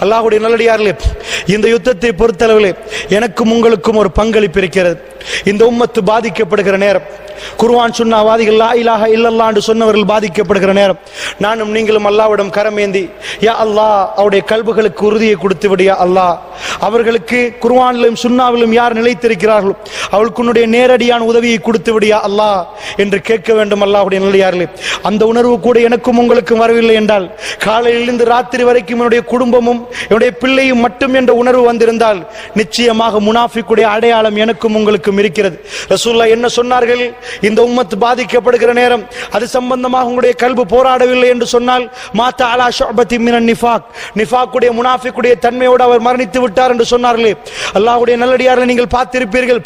அல்லாஹ்வுடைய நல்லடியார்களே, இந்த யுத்தத்தை பொறுத்தளவில் எனக்கும் உங்களுக்கும் ஒரு பங்களிப்பு இருக்கிறது. இந்த உம்மத்து பாதிக்கப்படுகிற நேரம், குர்ஆன் சுன்னாவாதிகள் லா இலாஹா இல்லல்லாஹ் என்று சொன்னவர்கள் பாதிக்கப்படுகிற நேரம், நானும் நீங்களும் அல்லாஹ்விடம் கரமேந்தி, யா அல்லாஹ், அவருடைய கல்புகளுக்கு உறுதியை கொடுத்து விடு யா அல்லாஹ். அவர்களுக்கு குர்ஆனிலும் சுன்னாவிலும் யார் நிலைத்திருக்கிறார்களோ அவளுக்கு உன்னுடைய நேரடியான உதவியை கொடுத்து விடு யா அல்லாஹ் என்று கேட்க வேண்டும். அல்லாஹ்வுடைய நல்லடியார்களே, அந்த உணர்வு கூட எனக்கும் உங்களுக்கும் வரவில்லை என்றால், காலையிலிருந்து ராத்திரி வரைக்கும் என்னுடைய குடும்பமும் என்னுடைய பிள்ளையும் மட்டும் என்ற உணர்வு வந்திருந்தால், நிச்சயமாக முனாஃபிக்குடைய அடையாளம் எனக்கும் உங்களுக்கும் இருக்கிறது. ரசூலுல்லாஹ் என்ன சொன்னார்கள்? இந்த உம்மத் பாதிக்கப்படுகிற நேரம் அது சம்பந்தமாக உங்களுடைய கல்பு போராடவில்லை என்று சொன்னால் மாதா அலா ஷுஅபத்தி மினன் நிஃபாக், நிஃபாக்குடைய முனாஃபிக்குடைய தன்மையோடு அவர் மரணித்து விட்டார் என்று சொன்னார்களே. அல்லாஹ்வுடைய நல்லடியார்களை நீங்கள் பார்த்திருப்பீர்கள்,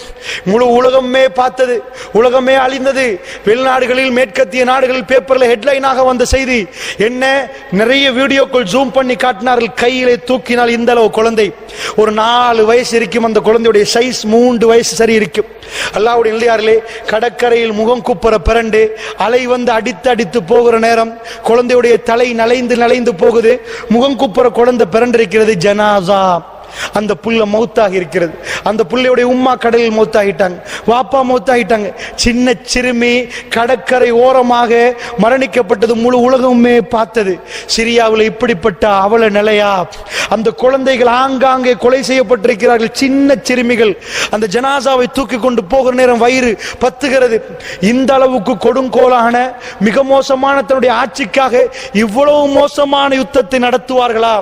முழு உலகமே பார்த்தது, உலகமே அழிந்தது. வெளிநாடுகளில் மேற்கத்திய நாடுகளில் பேப்பர்ல ஹெட்லைனாக வந்த செய்தி என்ன, நிறைய வீடியோக்கள் ஜூம் பண்ணி காட்டினார்கள். கையிலே தூக்கினால் இந்த அளவு குழந்தை, ஒரு 4 வயசு இருக்கும் அந்த குழந்தையுடைய சைஸ், 3 வயசு சரி இருக்கும். அல்லாஹ்வுடைய நல்லடியார்களே, கடற்கரையில் முகம் குப்புற பிறண்டு அலை வந்து அடித்து அடித்து போகிற நேரம் குழந்தையுடைய தலை நலைந்து போகுது, முகம் குப்புற குழந்தை பிறண்டிருக்கிறது. ஜனாசா, அந்த புள்ள மௌத்தாகி இருக்கிறது. அந்த புள்ளையுடைய உம்மா கடலில் மௌத்தாகிட்டாங்க, வாப்பா மௌத்தாகிட்டாங்க. சின்ன சிறுமி கடற்கரை ஓரமாக மரணிக்கப்பட்டது முழு உலகமே பார்த்தது. சிரியாவில் இப்படிப்பட்ட அவல நிலையா? அந்த குழந்தைகள் ஆங்காங்கே கொலை செய்யப்பட்டிருக்கிறார்கள், சின்ன சிறுமிகள். அந்த ஜனாசாவை தூக்கி கொண்டு போகிற நேரம் வயிறு பத்துகிறது. இந்த அளவுக்கு கொடுங்கோலான மிக மோசமான தன்னுடைய ஆட்சிக்காக இவ்வளவு மோசமான யுத்தத்தை நடத்துவார்களா?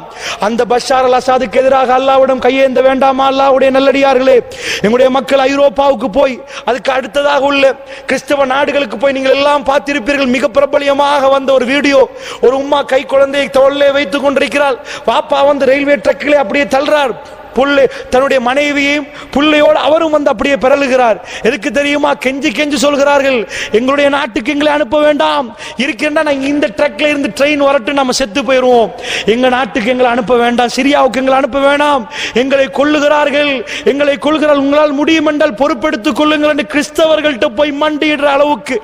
அந்த பஷார் அல் அசாதுக்கு எதிராக அல்லாஹ்விடம் கையேந்த வேண்டாமா? அல்லாஹ்வுடைய நல்லடியார்களே, எங்களுடைய மக்கள் ஐரோப்பாவுக்கு போய் அதுக்கு அடுத்ததாக உள்ள கிறிஸ்தவ நாடுகளுக்கு போய் நீங்கள் எல்லாம் பார்த்திருப்பீர்கள். மிக பிரபலியமாக வந்த ஒரு வீடியோ, ஒரு உம்மா கை குழந்தையை தோளிலே வைத்துக் கொண்டிருக்கிறாள். பாப்பா வந்து ரயில்வே ட்ரக்கிலே அப்படியே தள்ளுறார். புள்ளை தன்னுடைய மனைவியையும் புள்ளையோடு அவரும் வந்து அப்படியே பிறழுகிறார். எதுக்கு தெரியுமா? கெஞ்சி கெஞ்சி சொல்கிறார்கள், எங்களுடைய நாட்டுக்கு எங்களை அனுப்ப வேண்டாம், இருக்கின்றா நாங்கள் இந்த ட்ரக்ல இருந்து ட்ரெயின் வரட்டும், நம்ம செத்து போயிடுவோம், எங்க நாட்டுக்கு எங்களை அனுப்ப வேண்டாம், சிரியாவுக்கு எங்களை அனுப்ப வேண்டாம், எங்களை கொல்லுகிறார்கள், எங்களை கொல்லுகிறார்கள், உங்களால் முடியும் என்றால் பொறுப்பெடுத்துக் கொள்ளுங்கள் என்று கிறிஸ்தவர்கள்ட்ட போய் மண்டியிடுற அளவுக்கு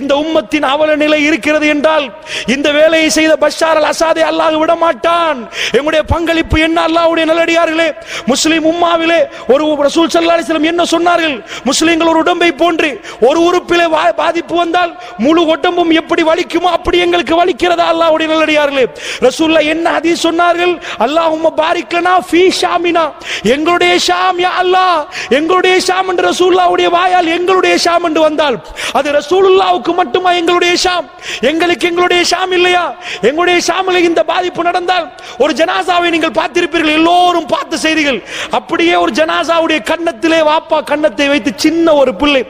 இந்த உம்மத்தின் அவல நிலை இருக்கிறது என்றால், இந்த வேலையை செய்த பஷார் அல் அசாதை அல்லாஹ் விட மாட்டான். எங்களுடைய பங்களிப்பு என்ன? அல்லாஹ்வுடைய நல்லடியார்களே, முஸ்லிம் உம்மாவிலே ஒரு ரசூல் ஸல்லல்லாஹு அலைஹி வஸல்லம் என்ன சொன்னார்கள்? முஸ்லிம்கள் ஒரு உடம்பை போன்று, ஒரு உறுப்பிலே பாதிப்பு வந்தால் முழு உடம்பும் எப்படி வலிக்குமோ அப்படி எங்களுக்கு வலிக்கிறதா? அல்லாஹ்வுடைய நல்லடியார்களே, ரசூலுல்லாஹ் என்ன ஹதீஸ் சொன்னார்கள்? அல்லாஹும்ம பாரிக் லனா ஃபீ ஷாமினா, எங்களுடைய ஷாம் யா அல்லாஹ், எங்களுடைய ஷாம் என்று ரசூலுல்லாஹ்வுடைய வாயால் எங்களுடைய ஷாம் என்று வந்தால் அது ரசூலுல்லாஹ்வுக்கு மட்டுமா எங்களுடைய ஷாம்? எங்களுக்கு எங்களுடைய ஷாம் இல்லையா? எங்களுடைய ஷாமில் இந்த பாதிப்பு நடந்தால் ஒரு ஜனாசாவை நீங்கள் பார்த்திருப்பீர்கள், எல்லோரும் பார்த்த செய்திகள். அப்படியே ஒரு ஜனாசாவுடைய கன்னத்திலே வாப்பா கன்னத்தை வைத்து, சின்ன ஒரு பிள்ளை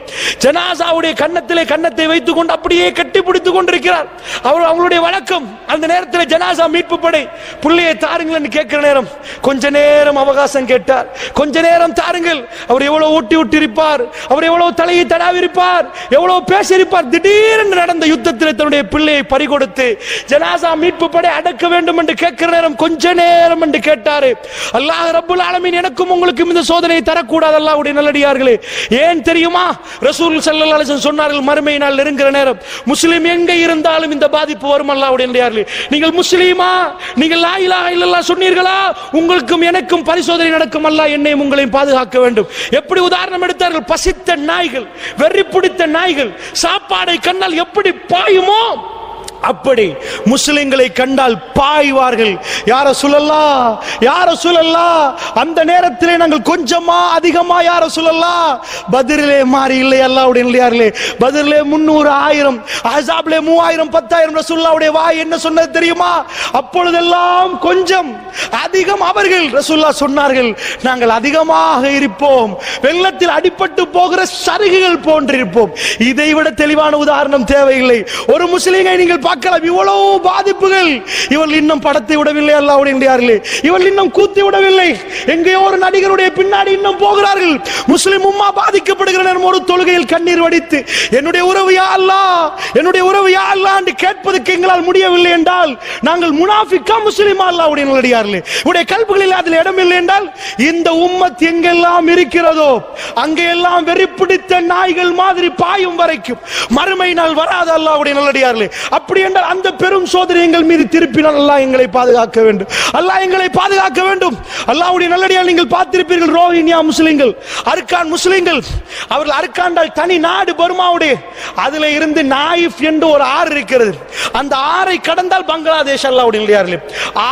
ஜனாசாவுடைய கன்னத்திலே கன்னத்தை வைத்துக் கொண்டு அப்படியே கட்டி பிடித்துக் கொண்டிருக்கிறார். அவங்களுடைய வழக்கம், அந்த நேரத்தில் ஜனாசா மீட்பு படை பிள்ளையை தாருங்கள் கேட்கிற நேரம் கொஞ்ச நேரம் அவகாசம் கேட்டார். கொஞ்ச நேரம் தாருங்கள். அவர் எவ்வளவு ஊட்டி இருப்பார், அவர் எவ்வளவு தலையை தடாவிருப்பார், எவ்வளவு பேசியிருப்பார். திடீரென்று நடந்த யுத்தத்தில் தன்னுடைய பிள்ளையை பறிகொடுத்து ஜனாசா மீட்பு படை அடக்க வேண்டும் என்று கேட்கிற நேரம் கொஞ்ச நேரம் என்று கேட்டாரு. அல்லாஹ் ரப்புல் ஆலமீன் எனக்கும் உங்களுக்கும் இந்த சோதனையை தரக்கூடாது. அல்லாஹ்வுடைய நல்லடியார்களே, ஏன் தெரியுமா? ரசூல் ஸல்லல்லாஹு அலைஹி வஸல்லம் சொன்னார்கள், மறுமை நாள் நெருங்குற நேரம் முஸ்லிம் எங்கே இருந்தாலும் இந்த பாதிப்பு வரும். அல்லாஹ்வுடைய நல்லடியார்களே, நீங்கள் முஸ்லிமா, நீங்கள் லா இலாஹ இல்லல்லாஹ் சொன்னீர்களா, உங்களுக்கும் எனக்கும் பரிசோதனை நடக்கும். அல்லாஹ் என்னையும் உங்களையும் பாதுகாக்க வேண்டும். எப்படி உதாரணம் எடுத்தார்கள்? பசித்த நாய்கள், வெறி பிடித்த நாய்கள் சாப்பாடை கண்டால் எப்படி பாயுமோ அப்படி முஸ்லிம்களை கண்டால் பாய்வார்கள். யா ரசூலல்லாஹ், யா ரசூலல்லாஹ், அந்த நேரத்திலே நாங்கள் கொஞ்சமா அதிகமா யா ரசூலல்லாஹ், பத்ரிலே மாறி இல்லை. அல்லாஹ்வுடைய நல்லடியார்களே, பத்ரிலே 300, 1000, அஹ்ஸாபிலே 3000, 10,000. ரசூலுல்லாஹ்வுடைய வாய் என்ன சொன்னது தெரியுமா? அப்பொழுதெல்லாம் கொஞ்சம் அதிகம். அவர்கள் ரசூலுல்லாஹ் சொன்னார்கள், நாங்கள் அதிகமாக இருப்போம், வெள்ளத்தில் அடிபட்டு போகிற சருகுகள் போன்றிருப்போம். இதைவிட தெளிவான உதாரணம் தேவையில்லை. ஒரு முஸ்லிமை நீங்கள் பார்க்கலாம், இவ்வளவு பாதிப்புகள். இவள் இன்னும் படத்தை விடவில்லை. அல்லாஹ்வுடைய நல்லடியார்களே, இவள் இன்னும் கூத்தி விடவில்லை. எங்கேயோ ஒரு நடிகருடைய பின்னாடி இன்னும் போகிறார்கள். முஸ்லிம் உம்மா பாதிக்கப்படுகிற நேரம் ஒரு தொழுகையில் கண்ணீர் வடித்து என்னுடைய உறவு யா அல்லாஹ், என்னுடைய உறவு யா அல்லாஹ் என்று கேட்பதற்கு எங்களால் முடியவில்லை என்றால் நாங்கள் முனாஃபிக்கா முஸ்லிமா? அல்லாஹ்வுடைய நல்லடியார்களே, உடைய கல்புகளில் அதில் இடம் இல்லை என்றால் இந்த உம்மத் எங்கெல்லாம் இருக்கிறதோ அங்கெல்லாம் வெறி பிடித்த நாய்கள் மாதிரி பாயும் வரைக்கும் மறுமை நாள் வராது. அல்லாஹ்வுடைய நல்லடியார்களே, அப்படி என்றால் அந்த பெரும் சோதனை எங்கள் மீது திருப்பினால் அல்லாஹ் எங்களை பாதுகாக்க வேண்டும். அல்லாஹ் எங்களை பாதுகாக்க வேண்டும். அல்லாஹ்வுடைய நல்லடியார்கள், நீங்கள் பார்த்திருப்பீர்கள், ரோஹிங்கியா முஸ்லிம்கள், அர்கான் முஸ்லிம்கள், அவர்கள் அர்காண்டால் தனி நாடு பர்மாவுடைய, அதில் இருந்து நாயிஃப் என்று ஒரு ஆறு இருக்கிறது. அந்த ஆறை கடந்தால் பங்களாதேஷ். அல்லாஹ்வுடைய நல்லடியார்களே,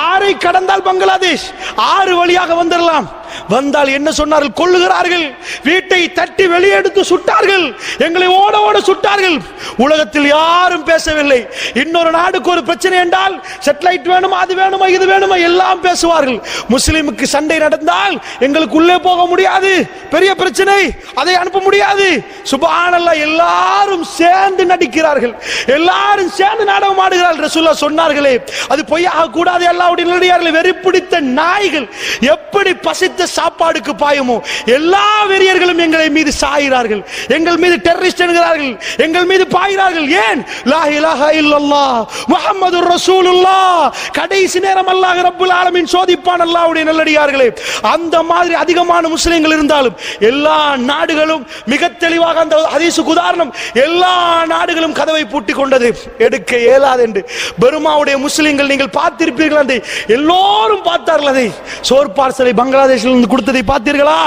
ஆறை கடந்தால் பங்களாதேஷ், ஆறு வழியாக வந்துடலாம். வந்தால் என்ன சொன்னார்கள்? கொல்லுகிறார்கள். வீட்டை தட்டி வெளியெடுத்து சுட்டார்கள். எங்களை ஓட ஓட சுட்டார்கள். உலகத்தில் யாரும் பேசவில்லை. இன்னொரு நாடுக்கு ஒரு பிரச்சனை என்றால் சேட்டலைட் வேணுமா, அது வேணுமா, இது வேணுமா எல்லாம் பேசுவார்கள். முஸ்லிமுக்கு சண்டை நடந்தால் எங்களுக்கு உள்ளே போக முடியாது, பெரிய பிரச்சனை, அதை அனுப்ப முடியாது. சுப்ஹானல்லாஹ், எல்லாரும் சேர்ந்து நடிக்கிறார்கள், எல்லாரும் சேர்ந்து நாடகம் ஆடுகிறார்கள். ரசூலுல்லாஹ் சொன்னார்களே, அது பொய்யாக கூடாது. அல்லாஹ்வுடைய நல்லடியார்களே, வெறி பிடித்த நாய்கள் எப்படி பசித்த சாப்பாடுக்கு பாயுமோ, எல்லா வெறியர்களும் எங்களை மீது சாயிறார்கள், எங்கள் மீது டெரரிஸ்ட் என்கிறார்கள், எங்கள் மீது பாயிறார்கள். ஏன்? லா இலாஹா இல்லல்லாஹ் முஹம்மதுர் ரசூலுல்லாஹ். கடைசி நேரம் அல்லாஹ் ரப்புல் ஆலமீன் சோதிப்பான். அல்லாஹ்வுடைய நல்லடியார்களே, அந்த மாதிரி அதிகமான முஸ்லிம்கள் இருந்தாலும் எல்லா நாடுகளும் மிக தெளிவாக, அந்த ஹதீஸுக்கு உதாரணம், எல்லா நாடுகளும் கதவை பூட்டிக் கொண்டது, எடுக்க இயலாது என்று. பர்மாவுடைய முஸ்லிம்கள் நீங்கள் பார்த்திருப்பீர்கள், அதை எல்லோரும் பார்த்தார்கள். அதை சோர் பார்சலை பங்களாதேஷில் இருந்து கொடுத்ததை பார்த்தீர்களா?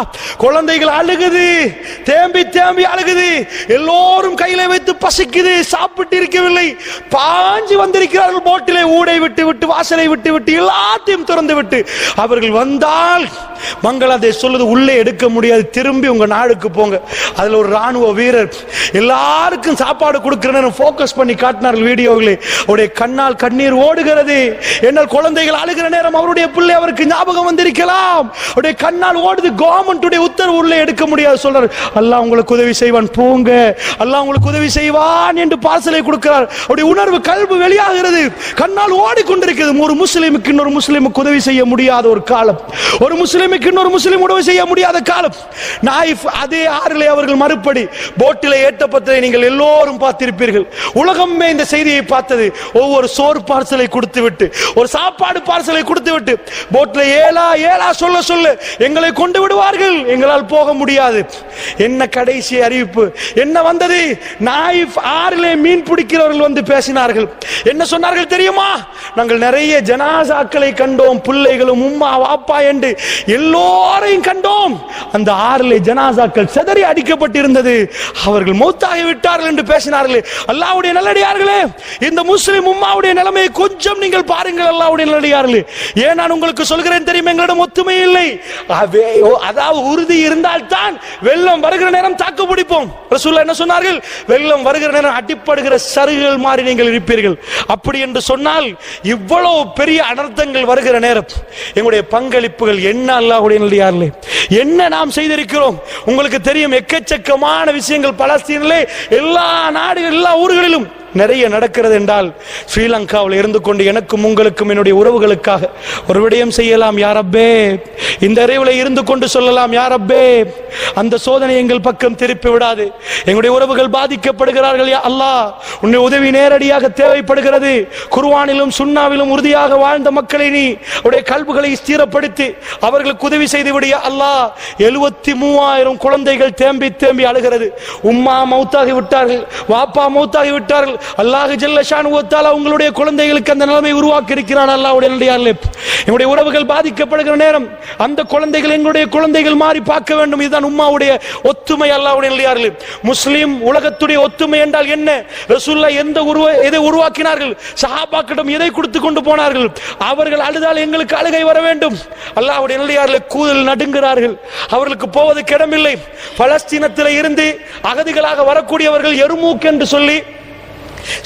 குழந்தைகள் அழுகுது, தேம்பி தேம்பி அழுகுது, எல்லோரும் கையில வைத்து பசிக்குது, சாப்பிட்டு இருக்கவில்லை, பாஞ்சு வந்திருக்கிறார்கள் போட்டிலே, ஊடை விட்டு விட்டு, வாசலை விட்டு விட்டு, எல்லாத்தையும் திறந்து விட்டு. அவர்கள் வந்தால் பங்களாதேஷ் சொல்லுது, உள்ளே எடுக்க முடியாது, திரும்பி உங்க நாடுக்கு போங்க. அதுல ஒரு ராணுவ வீரர் எல்லாருக்கும் சாப்பாடு கொடுக்கிறேன்னு போக்கஸ் பண்ணி காட்டினார்கள் வீடியோவில். அவருடைய கண்ணால் கண்ணீர் ஓடுகிறது. என்னால் குழந்தைகள் அழுகிற நேரம் அவருடைய பிள்ளை அவருக்கு ஞாபகம் வந்திருக்கலாம். அவருடைய கண்ணால் ஓடுது. கவர்மெண்ட் உத்தரவு உள்ளே எடுக்க முடியாது சொல்றார். அல்லாஹ் உங்களுக்கு உதவி செய்வான், போங்க, அல்லாஹ் உங்களுக்கு உதவி செய்வான் என்று பார்சலை கொடுக்கிறார். அவருடைய உணர்வு, கல்பு வெளியாகிறது, கண்ணால் ஓடிக்கொண்டிருக்கிறது. ஒரு முஸ்லிமுக்கு இன்னொரு முஸ்லிமுக்கு உதவி செய்ய முடியாத ஒரு காலம், ஒரு முஸ்லிமுக்கு இன்னொரு முஸ்லிம் உதவி செய்ய முடியாத காலம். நாயிஃப் அதே ஆறிலே அவர்கள் மறுபடி போட்டிலே ஏற்றப்பட்டதை நீங்கள் எல்லோரும் பார்த்திருப்பீர்கள். உலகமே இந்த செய்தியை பார்த்தது. ஒவ்வொரு சோறு பார்சலை கொடுத்து விட்டு, ஒரு சாப்பாடு பார்சலை கொடுத்து விட்டு, போட்ல ஏலா ஏலா சொல்ல சொல்ல எங்களை கொண்டு விடுவார்கள், எங்களால் போக முடியாது. என்ன கடைசி அறிவிப்பு என்ன வந்தது? நாயிஃப் ஆறிலே மீன் பிடிக்கிறவர்கள் வந்து பேசினார்கள். என்ன சொன்னார்கள் தெரியுமா? நாங்கள் நிறைய ஜனாசாக்களை கண்டோம், பிள்ளைகளும் உம்மா வாப்பா என்று எல்லோரையும் கண்டோம். அந்த ஆறிலே ஜனாசாக்கள் சிதறி அடிக்கப்பட்டிருந்தது, அவர்கள் மௌத்தாகி விட்டார்கள் என்று பேசினார்கள். அல்லாஹ்வுடைய நல்லடியார்களே, இந்த முஸ்லிம் உம்மாவுடைய நிலைமையை கொஞ்சம் நீங்கள் பாருங்கள். அல்லாஹ்வுடைய நல்லடியார்களே, ஏன் நான் உங்களுக்கு சொல்கிறேன் தெரியும்? எங்களிடம் ஒத்துமை இல்லை. அதாவது உறுதி இருந்தால் தான் வெள்ளம் வருகிற நேரம் தாக்கு பிடிப்போம். ரசூலுல்லாஹ் என்ன சொன்னார்கள்? வெள்ளம் வருகிற நேரம் அடிப்படுகிற சருகுகள் மாறி நீங்கள் இருப்பீர்கள். அப்படி என்று சொன்னால் இவ்வளவு பெரிய அனர்த்தங்கள் வருகிற நேரம் எங்களுடைய பங்களிப்புகள் என்ன? அல்லாஹ்வுடைய நல்லடியார்களே, என்ன நாம் செய்திருக்கிறோம்? உங்களுக்கு தெரியும், எக்கச்சக்கமான விஷயங்கள் பலஸ்தீனிலே, எல்லா நாடுகள், எல்லா ஊர்களிலும் நிறைய நடக்கிறது என்றால், ஸ்ரீலங்காவில் இருந்து கொண்டு எனக்கும் உங்களுக்கும் என்னுடைய உறவுகளுக்காக ஒரு விடயம் செய்யலாம். யா ரப்பே, இந்த அறிவுல இருந்து கொண்டு சொல்லலாம், யா ரப்பே, அந்த சோதனை எங்கள் பக்கம் திருப்பி விடாது. எங்களுடைய உறவுகள் பாதிக்கப்படுகிறார்கள், யா அல்லாஹ், உன்னுடைய உதவி நேரடியாக தேவைப்படுகிறது. குர்ஆனிலும் சுன்னாவிலும் உறுதியாக வாழ்ந்த மக்களை நீ உடைய கல்புகளை ஸ்திரப்படுத்தி அவர்களுக்கு உதவி செய்து விடு, யா அல்லாஹ். 73,000 குழந்தைகள் தேம்பி தேம்பி அழுகிறது. உம்மா மௌத்தாகி விட்டார்கள், வாப்பா மௌத்தாகி விட்டார்கள். அல்லாஹ் ஜல்ல ஷானு வ தஆலா உங்களுடைய குழந்தைகளுக்கு அந்த நிலைமை உருவாக்கி இருக்கிறான். அல்லாஹ்வுடைய நல்லடியார்களே, எங்களுடைய உறவுகள் பாதிக்கப்படுகிற நேரம் அந்த குழந்தைகள் எங்களுடைய குழந்தைகள் மாறி பார்க்க வேண்டும். இதுதான் உம்மாவுடைய ஒத்துமை. அல்லாஹ்வுடைய நல்லடியார்களே, முஸ்லிம் உலகத்துடைய ஒத்துமை என்றால் என்ன? ரசூலுல்லாஹ் எதை உருவாக்கினார்கள்? சஹாபாக்களிடம் எதை கொடுத்து கொண்டு போனார்கள்? அவர்கள் அழுதால் எங்களுக்கு அழுகை வர வேண்டும். அல்லாஹ்வுடைய நல்லடியார்களே, கூதல் நடுங்குகிறார்கள், அவர்களுக்கு போவதற்கு இடமில்லை. பலஸ்தீனத்தில் இருந்து அகதிகளாக வரக்கூடியவர்கள் எருமூக் என்று சொல்லி,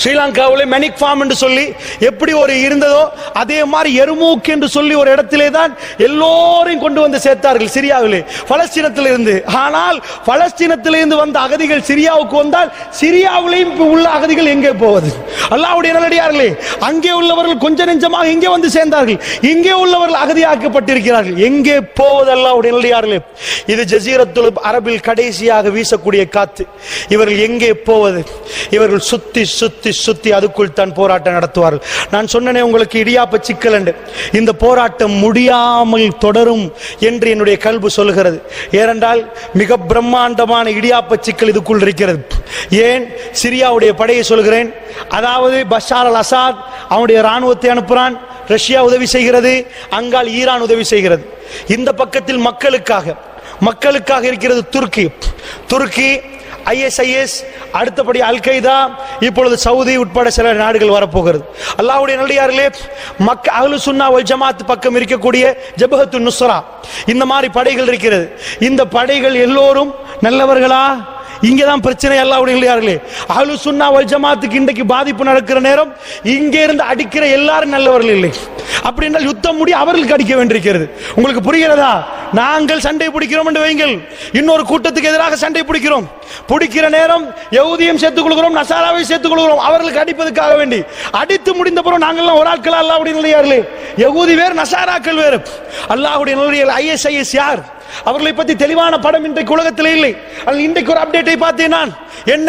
ஸ்ரீலங்காவில் மெனிக் ஃபார்ம் என்று சொல்லி எப்படி ஒரு இருந்ததோ அதே மாதிரி எருமூக் என்று சொல்லி ஒரு இடத்திலே தான் எல்லோரையும் கொண்டு வந்து சேர்த்தார்கள் சிரியாவிலே, பலஸ்தீனத்தில் இருந்து. ஆனால் பலஸ்தீனத்தில் இருந்து வந்த அகதிகள் சிரியாவுக்கு வந்தால் சிரியாவிலேயும் உள்ள அகதிகள் எங்கே போவது? அல்லாஹ்வுடைய நல்லடியார்களே, அங்கே உள்ளவர்கள் கொஞ்ச நெஞ்சமாக இங்கே வந்து சேர்ந்தார்கள், இங்கே உள்ளவர்கள் அகதியாக்கப்பட்டிருக்கிறார்கள், எங்கே போவது? அல்லாஹ்வுடைய நல்லடியார்களே, இது ஜஸீரத்துல் அரபில் கடைசியாக வீசக்கூடிய காத்து. இவர்கள் எங்கே போவது? இவர்கள் சுத்தி சுத்தி சுத்தி அதுக்குள் தான் போராட்டம் நடத்துவார்கள். நான் சொன்னனே உங்களுக்கு இடியாப்ப சிக்கல் என்று. இந்த போராட்டம் முடியாமல் தொடரும் என்று என்னுடைய கல்பு சொல்கிறது. ஏனென்றால் மிக பிரம்மாண்டமான இடியாப்ப சிக்கல் இதுக்குள் இருக்கிறது. ஏன்? சிரியாவுடைய படையை சொல்கிறேன். அதாவது பஷார் அல் அசாத் அவனுடைய ராணுவத்தை அனுப்புகிறான், ரஷ்யா உதவி செய்கிறது, அங்கால் ஈரான் உதவி செய்கிறது. இந்த பக்கத்தில் மக்களுக்காக இருக்கிறது துருக்கி. ISIS அடுத்தபடி அல் கைதா, இப்பொழுது சவுதி உட்பட சில நாடுகள் வரப்போகிறது. அல்லாஹ்வுடைய நல்லடியார்களே, அஹ்லு சுன்னா வல் ஜமாத் பக்கம் இருக்கக்கூடிய ஜபஹத்துன் நுஸ்ரா, இந்த மாதிரி படைகள் இருக்கிறது. இந்த படைகள் எல்லோரும் நல்லவர்களா? இங்கதான் பிரச்சனை. அல்லாஹ்வுடைய நல்லடியார்களே, அஹ்லு சுன்னா வல் ஜமாத்துக்கு இன்றைக்கு பாதிப்பு நடக்கிற நேரம் இங்கே இருந்து அடிக்கிற எல்லாரும் நல்லவர்கள் இல்லை. அப்படி என்றால் யுத்தம் முடி அவர்களுக்கு அடிக்க வேண்டியிருக்கிறது. உங்களுக்கு புரிகிறதா? நாங்கள் சண்டை பிடிக்கிறோம் என்று வைங்கள், இன்னொரு கூட்டத்துக்கு எதிராக சண்டை பிடிக்கிறோம். பிடிக்கிற நேரம் யஹூதியும் சேர்த்துக் கொள்கிறோம், நசாராவை சேர்த்துக் கொள்கிறோம், அவர்களுக்கு அடிப்பதற்காக வேண்டி. அடித்து முடிந்த பிறகு நாங்கள்லாம் ஒரு ஆட்கள். அல்லாஹ்வுடைய நல்லடியார்களே, யஹூதி வேறு, நசாராக்கள் வேறு. அல்லாஹ்வுடைய நல்லடியார்களே, ISIS யார்? அவர்களை பற்றி தெளிவான படம் இன்றைக்கு உலகத்தில் இல்லை. இன்றைக்கு ஒரு அப்டேட்டை பார்த்தேன் நான். என்ன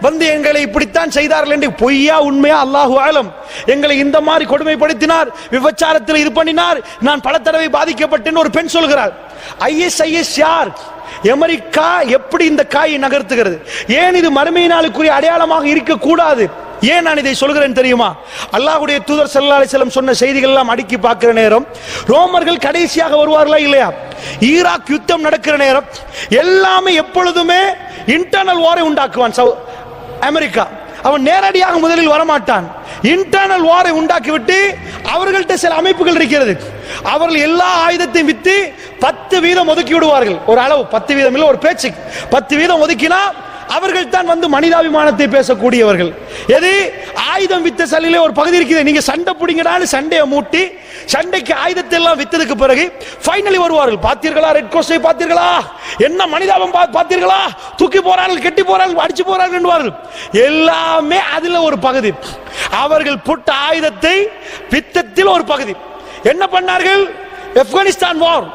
வந்து எங்களை இப்படித்தான் செய்தார்கள் என்று. பொய்யா உண்மையா அல்லாஹு ஆலம். எங்களை இந்த மாதிரி கொடுமைப்படுத்தினார், விபச்சாரத்தில் இது பண்ணினார், நான் பல தடவை பாதிக்கப்பட்டேன் ஒரு பெண் சொல்கிறார். ISIS யார்? அமெரிக்கா எப்படி இந்த காயை நகர்த்துகிறது? ஏன் இது மறுமை நாளுக்குரிய அடையாளமாக இருக்கக்கூடாது? ஏன் நான் இதை சொல்கிறேன் தெரியுமா? அல்லாஹ்வுடைய தூதர் ஸல்லல்லாஹு அலைஹி வஸல்லம் சொன்ன செய்திகள் எல்லாம் அடுக்கி பார்க்கிற நேரம் ரோமர்கள் கடைசியாக வருவார்களா இல்லையா? ஈராக் யுத்தம் நடக்கிற நேரம் எல்லாமே எப்பொழுதுமே இன்டர்னல் வாரை உண்டாக்குவான் அமெரிக்கா. அவன் நேரடியாக முதலில் வரமாட்டான். இன்டர்னல் வாரை உண்டாக்கிவிட்டு அவர்கள்ட்ட சில அமைப்புகள் இருக்கிறது. அவர்கள் எல்லா ஆயுதத்தையும் வித்து 10% ஒதுக்கி விடுவார்கள். ஒரு அளவு 10% இல்லை, ஒரு பேச்சு 10% ஒதுக்கினா அவர்கள் தான் வந்து மனிதாபிமானத்தை பேசக்கூடியவர்கள். எது? ஆயுதம் வித்த சல்லிலே ஒரு பகுதி இருக்குது. நீங்க சண்டை பிடிங்கடான்னு சண்டையை மூட்டி சண்டைக்கு ஆயுதத்தை எல்லாம் வித்ததுக்கு பிறகு ஃபைனலி வருவார்கள். பார்த்தீர்களா ரெட் கோஸ்டை? பார்த்தீர்களா என்ன மனிதாபம்? பார்த்தீர்களா தூக்கி போறார்கள், கெட்டி போறார்கள், அடிச்சு போறார்கள் என்பார்கள். எல்லாமே அதுல ஒரு பகுதி. அவர்கள் புட்ட ஆயுதத்தை வித்தத்தில் ஒரு பகுதி. என்ன பண்ணார்கள்? ஆப்கானிஸ்தான் வார்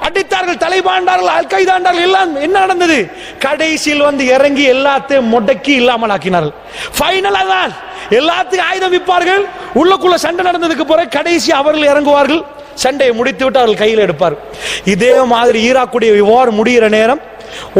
அடித்தார்கள், தலைபாண்டார்கள், அல் கைதாண்டார்கள். எல்லாம் என்ன நடந்தது? கடைசியில் வந்து இறங்கி எல்லாத்தையும் முடக்கி இல்லாமல் ஆக்கினார்கள். ஃபைனலா தான் எல்லாத்துக்கும் ஆயுதம் விற்பார்கள். உள்ளுக்குள்ள சண்டை நடந்ததுக்கு பிறகு கடைசி அவர்கள் இறங்குவார்கள், சண்டையை முடித்து விட்டு அவர்கள் கையில் எடுப்பார்கள். இதே மாதிரி ஈராக்குடைய வார் முடிகிற நேரம்